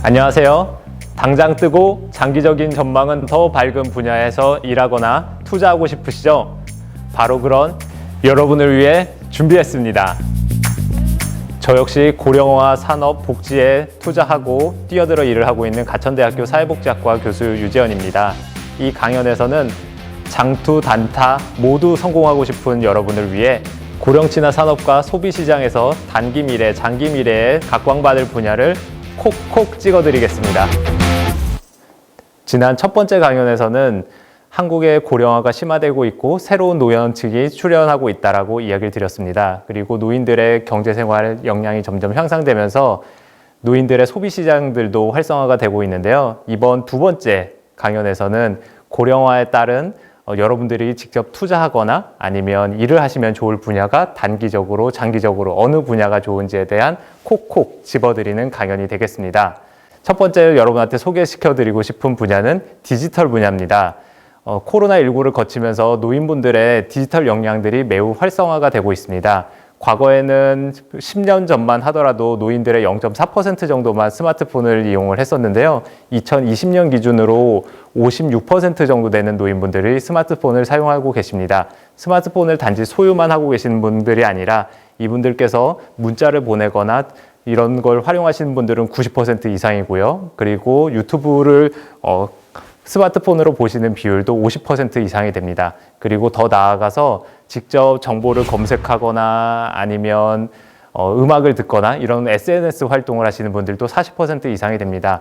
안녕하세요. 당장 뜨고 장기적인 전망은 더 밝은 분야에서 일하거나 투자하고 싶으시죠? 바로 그런 여러분을 위해 준비했습니다. 저 역시 고령화 산업 복지에 투자하고 뛰어들어 일을 하고 있는 가천대학교 사회복지학과 교수 유재현입니다. 이 강연에서는 장투, 단타 모두 성공하고 싶은 여러분을 위해 고령 친화 산업과 소비 시장에서 단기 미래, 장기 미래에 각광받을 분야를 콕콕 찍어드리겠습니다. 지난 첫 번째 강연에서는 한국의 고령화가 심화되고 있고 새로운 노년층이 출현하고 있다라고 이야기를 드렸습니다. 그리고 노인들의 경제생활 역량이 점점 향상되면서 노인들의 소비 시장들도 활성화가 되고 있는데요. 이번 두 번째 강연에서는 고령화에 따른 여러분들이 직접 투자하거나 아니면 일을 하시면 좋을 분야가 단기적으로, 장기적으로 어느 분야가 좋은지에 대한 콕콕 집어드리는 강연이 되겠습니다. 첫 번째 여러분한테 소개시켜드리고 싶은 분야는 디지털 분야입니다. 코로나19를 거치면서 노인분들의 디지털 역량들이 매우 활성화가 되고 있습니다. 과거에는 10년 전만 하더라도 노인들의 0.4% 정도만 스마트폰을 이용을 했었는데요. 2020년 기준으로 56% 정도 되는 노인분들이 스마트폰을 사용하고 계십니다. 스마트폰을 단지 소유만 하고 계시는 분들이 아니라 이분들께서 문자를 보내거나 이런 걸 활용하시는 분들은 90% 이상이고요. 그리고 유튜브를 스마트폰으로 보시는 비율도 50% 이상이 됩니다. 그리고 더 나아가서 직접 정보를 검색하거나 아니면 음악을 듣거나 이런 SNS 활동을 하시는 분들도 40% 이상이 됩니다.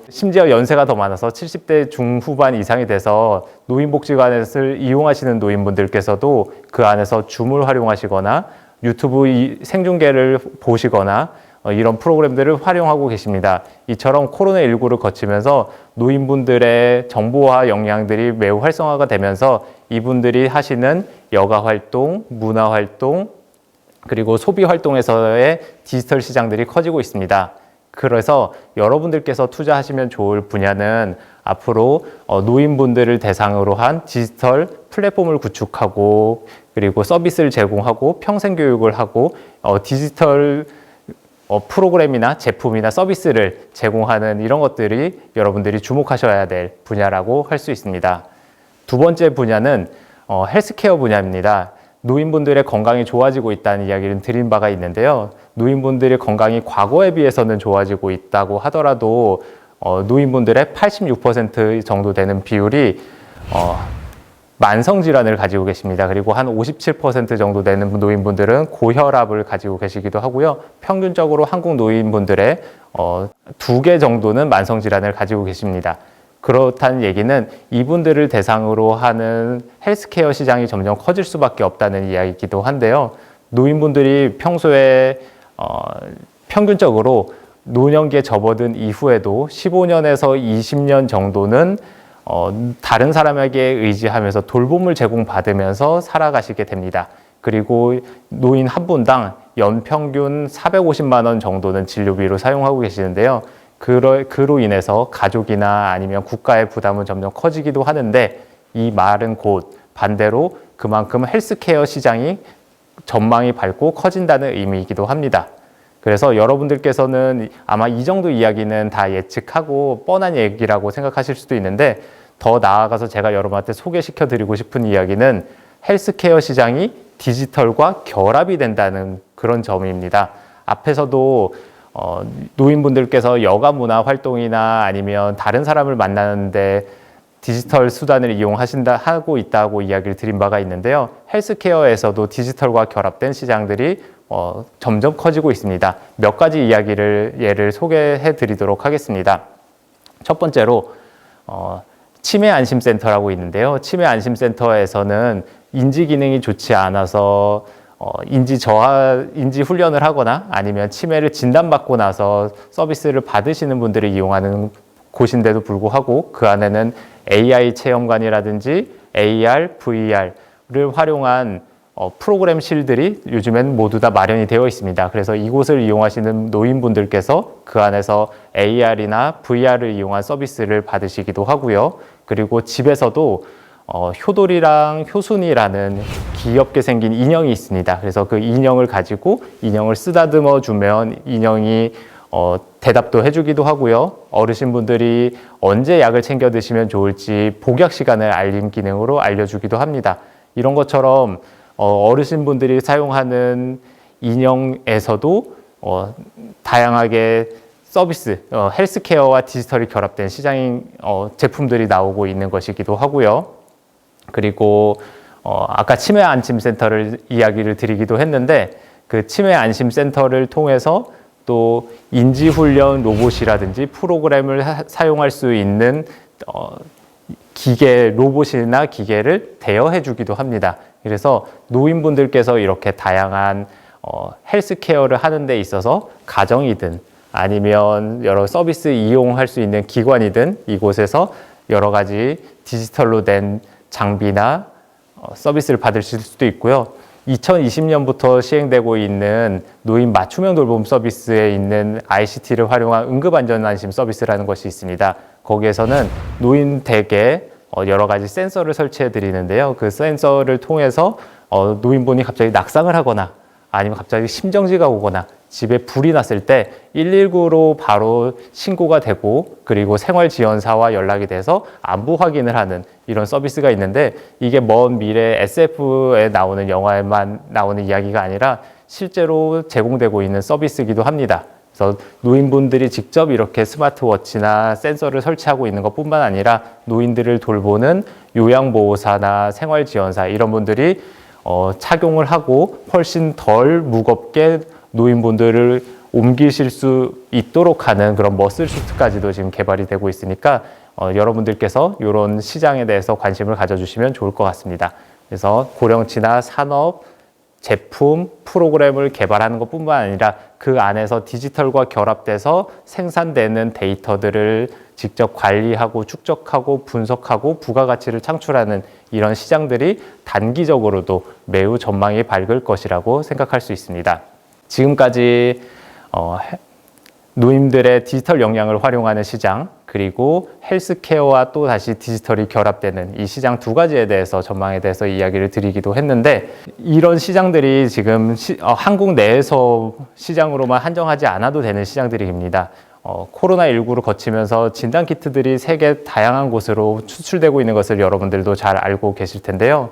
심지어 연세가 더 많아서 70대 중후반 이상이 돼서 노인복지관을 이용하시는 노인분들께서도 그 안에서 줌을 활용하시거나 유튜브 생중계를 보시거나 이런 프로그램들을 활용하고 계십니다. 이처럼 코로나19를 거치면서 노인분들의 정보화 역량들이 매우 활성화가 되면서 이분들이 하시는 여가 활동, 문화 활동, 그리고 소비 활동에서의 디지털 시장들이 커지고 있습니다. 그래서 여러분들께서 투자하시면 좋을 분야는 앞으로 노인분들을 대상으로 한 디지털 플랫폼을 구축하고 그리고 서비스를 제공하고 평생교육을 하고 디지털 프로그램이나 제품이나 서비스를 제공하는 이런 것들이 여러분들이 주목하셔야 될 분야라고 할 수 있습니다. 두 번째 분야는 헬스케어 분야입니다. 노인분들의 건강이 좋아지고 있다는 이야기를 드린 바가 있는데요. 노인분들의 건강이 과거에 비해서는 좋아지고 있다고 하더라도 노인분들의 86% 정도 되는 비율이 만성질환을 가지고 계십니다. 그리고 한 57% 정도 되는 노인분들은 고혈압을 가지고 계시기도 하고요. 평균적으로 한국 노인분들의 2개 정도는 만성질환을 가지고 계십니다. 그렇다는 얘기는 이분들을 대상으로 하는 헬스케어 시장이 점점 커질 수밖에 없다는 이야기이기도 한데요. 노인분들이 평소에 평균적으로 노년기에 접어든 이후에도 15년에서 20년 정도는 다른 사람에게 의지하면서 돌봄을 제공받으면서 살아가시게 됩니다. 그리고 노인 한 분당 연평균 450만 원 정도는 진료비로 사용하고 계시는데요. 그로 인해서 가족이나 아니면 국가의 부담은 점점 커지기도 하는데 이 말은 곧 반대로 그만큼 헬스케어 시장이 전망이 밝고 커진다는 의미이기도 합니다. 그래서 여러분들께서는 아마 이 정도 이야기는 다 예측하고 뻔한 얘기라고 생각하실 수도 있는데 더 나아가서 제가 여러분한테 소개시켜 드리고 싶은 이야기는 헬스케어 시장이 디지털과 결합이 된다는 그런 점입니다. 앞에서도 노인분들께서 여가 문화 활동이나 아니면 다른 사람을 만나는데 디지털 수단을 하고 있다고 이야기를 드린 바가 있는데요. 헬스케어에서도 디지털과 결합된 시장들이 점점 커지고 있습니다. 몇 가지 예를 소개해 드리도록 하겠습니다. 첫 번째로 치매안심센터라고 있는데요. 치매안심센터에서는 인지 기능이 좋지 않아서 인지 훈련을 하거나 아니면 치매를 진단받고 나서 서비스를 받으시는 분들을 이용하는 곳인데도 불구하고 그 안에는 AI 체험관이라든지 AR, VR을 활용한 프로그램실들이 요즘엔 모두 다 마련이 되어 있습니다. 그래서 이곳을 이용하시는 노인분들께서 그 안에서 AR이나 VR을 이용한 서비스를 받으시기도 하고요. 그리고 집에서도 효돌이랑 효순이라는 귀엽게 생긴 인형이 있습니다. 그래서 그 인형을 가지고 인형을 쓰다듬어 주면 인형이 대답도 해주기도 하고요. 어르신분들이 언제 약을 챙겨 드시면 좋을지 복약 시간을 알림 기능으로 알려주기도 합니다. 이런 것처럼 어르신분들이 사용하는 인형에서도 다양하게 서비스, 헬스케어와 디지털이 결합된 시장인 제품들이 나오고 있는 것이기도 하고요. 그리고 아까 치매 안심센터를 이야기를 드리기도 했는데 그 치매 안심센터를 통해서 또 인지훈련 로봇이라든지 프로그램을 사용할 수 있는 기계, 로봇이나 기계를 대여해 주기도 합니다. 그래서 노인분들께서 이렇게 다양한 헬스케어를 하는 데 있어서 가정이든 아니면 여러 서비스 이용할 수 있는 기관이든 이곳에서 여러 가지 디지털로 된 장비나 서비스를 받으실 수도 있고요. 2020년부터 시행되고 있는 노인 맞춤형 돌봄 서비스에 있는 ICT를 활용한 응급안전안심 서비스라는 것이 있습니다. 거기에서는 노인 댁에 여러 가지 센서를 설치해 드리는데요. 그 센서를 통해서 노인분이 갑자기 낙상을 하거나 아니면 갑자기 심정지가 오거나 집에 불이 났을 때 119로 바로 신고가 되고 그리고 생활지원사와 연락이 돼서 안부 확인을 하는 이런 서비스가 있는데 이게 먼 미래 SF에 나오는 영화에만 나오는 이야기가 아니라 실제로 제공되고 있는 서비스이기도 합니다. 그래서 노인분들이 직접 이렇게 스마트워치나 센서를 설치하고 있는 것뿐만 아니라 노인들을 돌보는 요양보호사나 생활지원사 이런 분들이 착용을 하고 훨씬 덜 무겁게 노인분들을 옮기실 수 있도록 하는 그런 머슬슈트까지도 지금 개발이 되고 있으니까 여러분들께서 이런 시장에 대해서 관심을 가져주시면 좋을 것 같습니다. 그래서 고령치나 산업, 제품, 프로그램을 개발하는 것뿐만 아니라 그 안에서 디지털과 결합돼서 생산되는 데이터들을 직접 관리하고 축적하고 분석하고 부가가치를 창출하는 이런 시장들이 단기적으로도 매우 전망이 밝을 것이라고 생각할 수 있습니다. 지금까지 노인들의 디지털 역량을 활용하는 시장 그리고 헬스케어와 또 다시 디지털이 결합되는 이 시장 두 가지에 대해서 전망에 대해서 이야기를 드리기도 했는데 이런 시장들이 지금 한국 내에서 시장으로만 한정하지 않아도 되는 시장들입니다. 코로나19를 거치면서 진단키트들이 세계 다양한 곳으로 수출되고 있는 것을 여러분들도 잘 알고 계실 텐데요.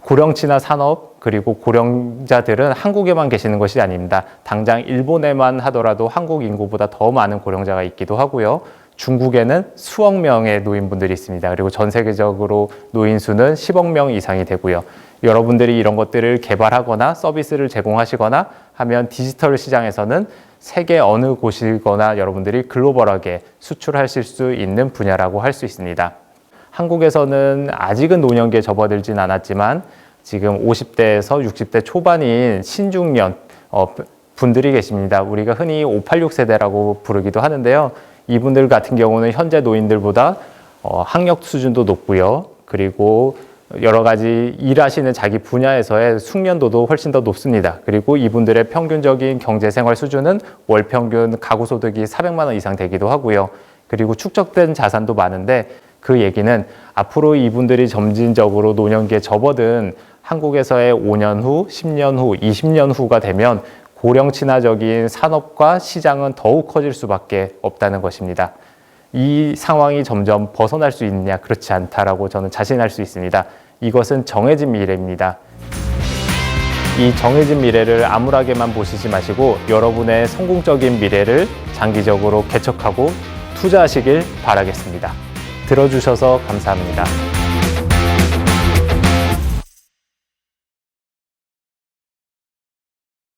고령치나 산업 그리고 고령자들은 한국에만 계시는 것이 아닙니다. 당장 일본에만 하더라도 한국 인구보다 더 많은 고령자가 있기도 하고요. 중국에는 수억 명의 노인분들이 있습니다. 그리고 전 세계적으로 노인 수는 10억 명 이상이 되고요. 여러분들이 이런 것들을 개발하거나 서비스를 제공하시거나 하면 디지털 시장에서는 세계 어느 곳이거나 여러분들이 글로벌하게 수출하실 수 있는 분야라고 할 수 있습니다. 한국에서는 아직은 노년기에 접어들진 않았지만 지금 50대에서 60대 초반인 신중년 분들이 계십니다. 우리가 흔히 586 세대라고 부르기도 하는데요. 이분들 같은 경우는 현재 노인들보다 학력 수준도 높고요. 그리고 여러 가지 일하시는 자기 분야에서의 숙련도도 훨씬 더 높습니다. 그리고 이분들의 평균적인 경제생활 수준은 월 평균 가구 소득이 400만 원 이상 되기도 하고요. 그리고 축적된 자산도 많은데 그 얘기는 앞으로 이분들이 점진적으로 노년기에 접어든 한국에서의 5년 후, 10년 후, 20년 후가 되면 고령 친화적인 산업과 시장은 더욱 커질 수밖에 없다는 것입니다. 이 상황이 점점 벗어날 수 있느냐? 그렇지 않다라고 저는 자신할 수 있습니다. 이것은 정해진 미래입니다. 이 정해진 미래를 암울하게만 보시지 마시고 여러분의 성공적인 미래를 장기적으로 개척하고 투자하시길 바라겠습니다. 들어주셔서 감사합니다.